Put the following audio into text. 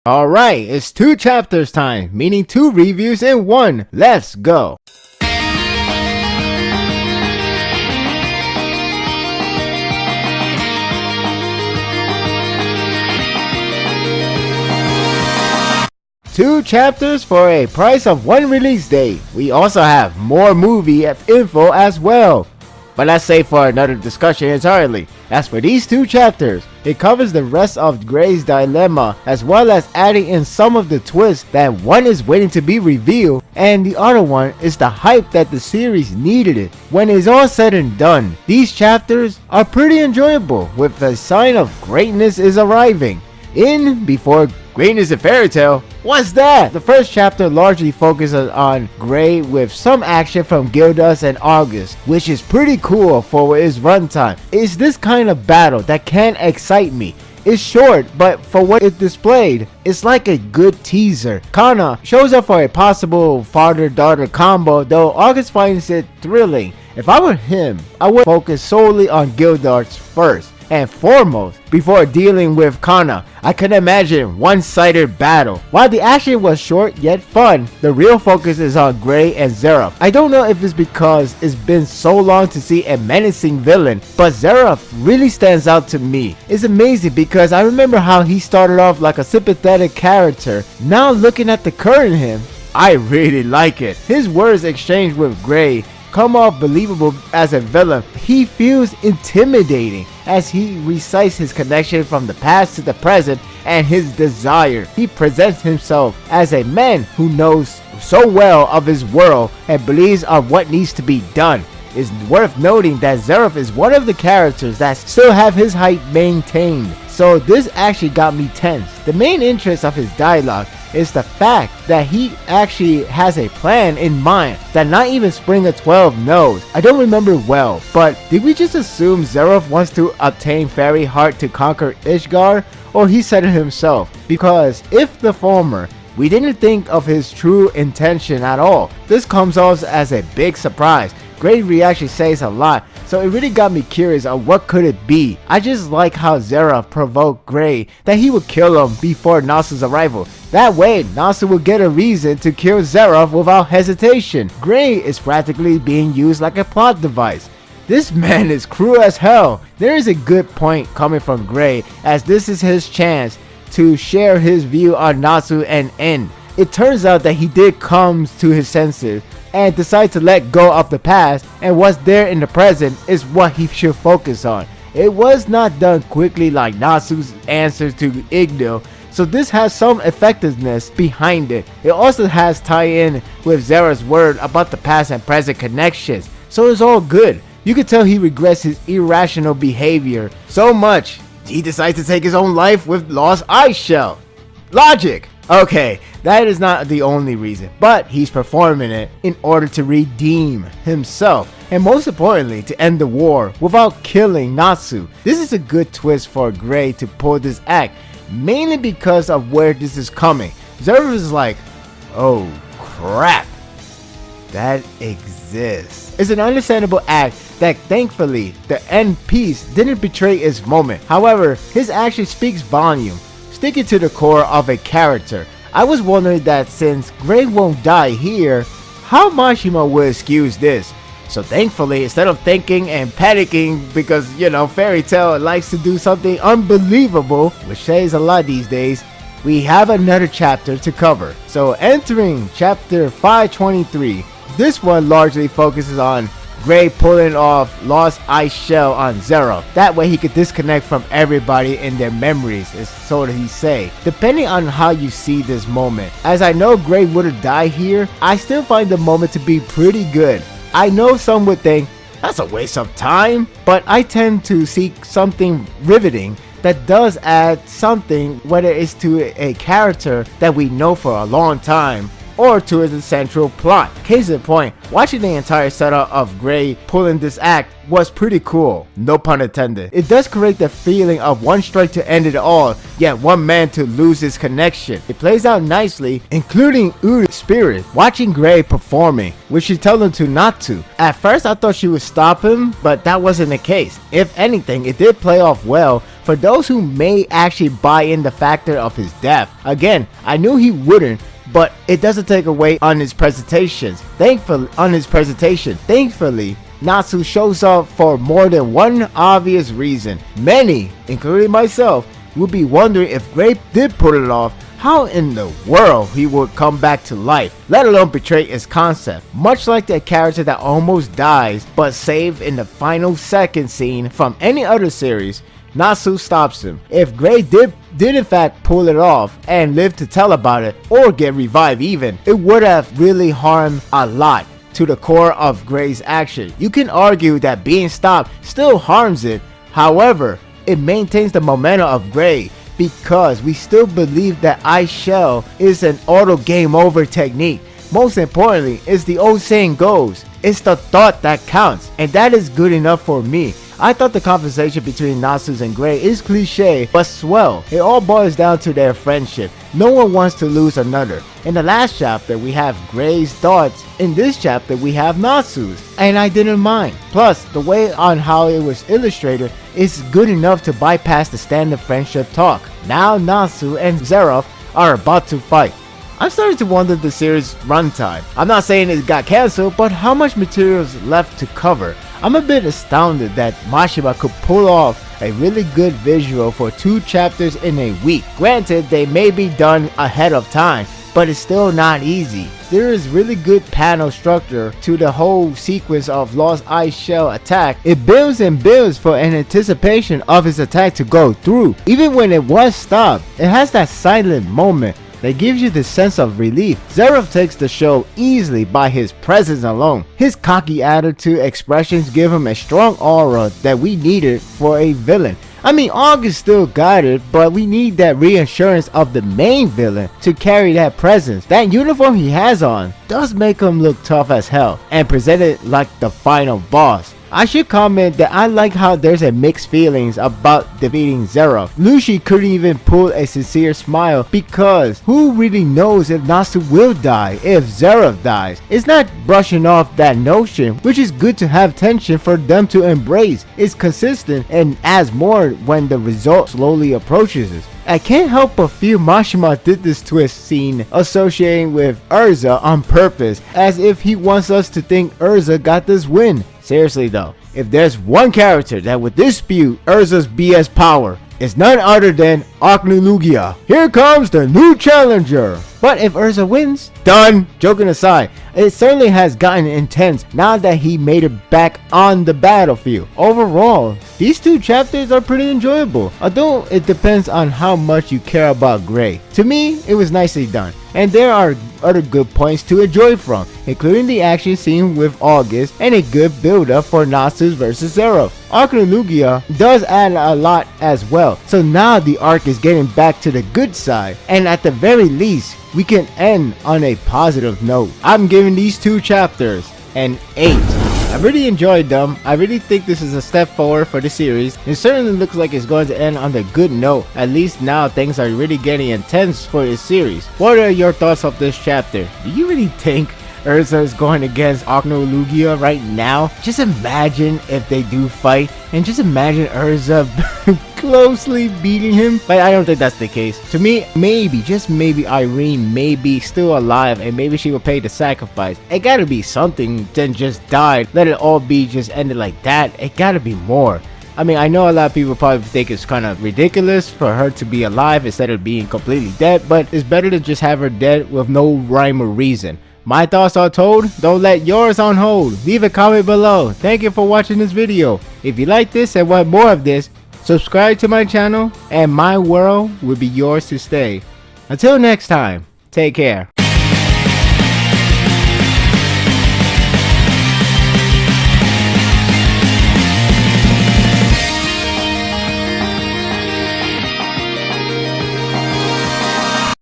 Alright, it's 2 chapters time, meaning 2 reviews in 1. Let's go! Two chapters for a price of 1 release date. We also have more movie info as well. But that's safe for another discussion entirely. As for these 2 chapters, it covers the rest of Gray's dilemma as well as adding in some of the twists that one is waiting to be revealed and the other one is the hype that the series needed it. When it's all said and done, these chapters are pretty enjoyable with a sign of greatness is arriving. Before Greatness in Fairy Tail? What's that? The first chapter largely focuses on Gray with some action from Gildas and August, which is pretty cool for its runtime. It's this kind of battle that can excite me. It's short, but for what it displayed, it's like a good teaser. Kana shows up for a possible father-daughter combo, though August finds it thrilling. If I were him, I would focus solely on Gildas first and foremost before dealing with Kana. I can imagine one-sided battle. While the action was short yet fun, the real focus is on Gray and Zeref. I don't know if it's because it's been so long to see a menacing villain, but Zeref really stands out to me. It's amazing because I remember how he started off like a sympathetic character. Now looking at the current him, I really like it. His words exchanged with Gray come off believable as a villain. He feels intimidating as he recites his connection from the past to the present and his desire. He presents himself as a man who knows so well of his world and believes on what needs to be done. It's worth noting that Zeref is one of the characters that still have his height maintained, so this actually got me tense. The main interest of his dialogue is the fact that he actually has a plan in mind that not even Springer 12 knows. I don't remember well, but did we just assume Zeref wants to obtain Fairy Heart to conquer Ishgard, or he said it himself? Because if the former, we didn't think of his true intention at all. This comes off as a big surprise. Great reaction says a lot, so it really got me curious on what could it be. I just like how Zeref provoked Gray that he would kill him before Nasu's arrival. That way, Nasu would get a reason to kill Zeref without hesitation. Gray is practically being used like a plot device. This man is cruel as hell. There is a good point coming from Gray, as this is his chance to share his view on Nasu and En. It turns out that he did come to his senses and decide to let go of the past, and what's there in the present is what he should focus on. It was not done quickly like Nasu's answer to Igdo, so this has some effectiveness behind it. It also has tie-in with Zera's word about the past and present connections, so it's all good. You can tell he regrets his irrational behavior so much he decides to take his own life with Lost Ice Shell. Logic! Okay, that is not the only reason, but he's performing it in order to redeem himself, and most importantly, to end the war without killing Natsu. This is a good twist for Gray to pull this act, mainly because of where this is coming. Zeref is like, oh crap, that exists. It's an understandable act that thankfully the end piece didn't betray its moment. However, his action speaks volume, sticking to the core of a character. I was wondering that since Gray won't die here, how Mashima would excuse this. So thankfully, instead of thinking and panicking because, Fairy Tail likes to do something unbelievable, which says a lot these days, we have another chapter to cover. So entering chapter 523, this one largely focuses on Gray pulling off Lost Ice Shell on Zeref. That way he could disconnect from everybody in their memories, is so that he say. Depending on how you see this moment, as I know Gray would've died here, I still find the moment to be pretty good. I know some would think, that's a waste of time, but I tend to seek something riveting that does add something, whether it's to a character that we know for a long time, or to the central plot. Case in point, watching the entire setup of Gray pulling this act was pretty cool, no pun intended. It does create the feeling of one strike to end it all, yet one man to lose his connection. It plays out nicely, including Uri's spirit watching Gray performing, which she told him to not to. At first I thought she would stop him, but that wasn't the case. If anything, it did play off well For those who may actually buy in the factor of his death, again, I knew he wouldn't, but it doesn't take away on his presentations. Thankfully, Natsu shows up for more than one obvious reason. Many, including myself, would be wondering if Gray did pull it off, how in the world he would come back to life, let alone betray his concept. Much like that character that almost dies but saved in the final second scene from any other series, Natsu stops him. If Gray did in fact pull it off and live to tell about it, or get revived even, it would have really harmed a lot to the core of Gray's action. You can argue that being stopped still harms it, however, it maintains the momentum of Gray because we still believe that Ice Shell is an auto game over technique. Most importantly, as the old saying goes, it's the thought that counts, and that is good enough for me. I thought the conversation between Natsu and Gray is cliche but swell. It all boils down to their friendship. No one wants to lose another. In the last chapter we have Gray's thoughts, in this chapter we have Natsu's, and I didn't mind. Plus the way on how it was illustrated is good enough to bypass the standard friendship talk. Now Natsu and Zerov are about to fight. I'm starting to wonder the series runtime. I'm not saying it got cancelled, but how much material is left to cover? I'm a bit astounded that Mashima could pull off a really good visual for 2 chapters in a week. Granted, they may be done ahead of time, but it's still not easy. There is really good panel structure to the whole sequence of Lost Ice Shell attack. It builds and builds for an anticipation of his attack to go through. Even when it was stopped, it has that silent moment that gives you the sense of relief. Zerov takes the show easily by his presence alone. His cocky attitude expressions give him a strong aura that we needed for a villain. I mean, August still got it, but we need that reassurance of the main villain to carry that presence. That uniform he has on does make him look tough as hell and presented like the final boss. I should comment that I like how there's a mixed feelings about defeating Zerov. Lucy couldn't even pull a sincere smile because who really knows if Natsu will die if Zerov dies. It's not brushing off that notion, which is good to have tension for them to embrace. It's consistent and adds more when the result slowly approaches us. I can't help but feel Mashima did this twist scene associating with Urza on purpose, as if he wants us to think Urza got this win. Seriously though, if there's one character that would dispute Urza's BS power, it's none other than Aknu Lugia. Here comes the new challenger. But if Urza wins, done. Joking aside, it certainly has gotten intense now that he made it back on the battlefield. Overall, these 2 chapters are pretty enjoyable, although it depends on how much you care about Gray. To me, it was nicely done, and there are other good points to enjoy from, including the action scene with August and a good build up for Natsu vs Zerov. Aknu Lugia does add a lot as well, so now the arc is getting back to the good side, and at the very least, we can end on a positive note. I'm giving these 2 chapters an 8. I really enjoyed them. I really think this is a step forward for the series. It certainly looks like it's going to end on a good note. At least now things are really getting intense for this series. What are your thoughts of this chapter? Do you really think Urza is going against Aknu Lugia right now? Just imagine if they do fight, and just imagine Urza closely beating him. But I don't think that's the case. To me, maybe, just maybe, Irene may be still alive and maybe she will pay the sacrifice. It gotta be something than just died. Let it all be just ended like that. It gotta be more. I mean, I know a lot of people probably think it's kind of ridiculous for her to be alive instead of being completely dead, but it's better to just have her dead with no rhyme or reason. My thoughts are told, don't let yours on hold. Leave a comment below. Thank you for watching this video. If you like this and want more of this, subscribe to my channel and my world will be yours to stay. Until next time, take care.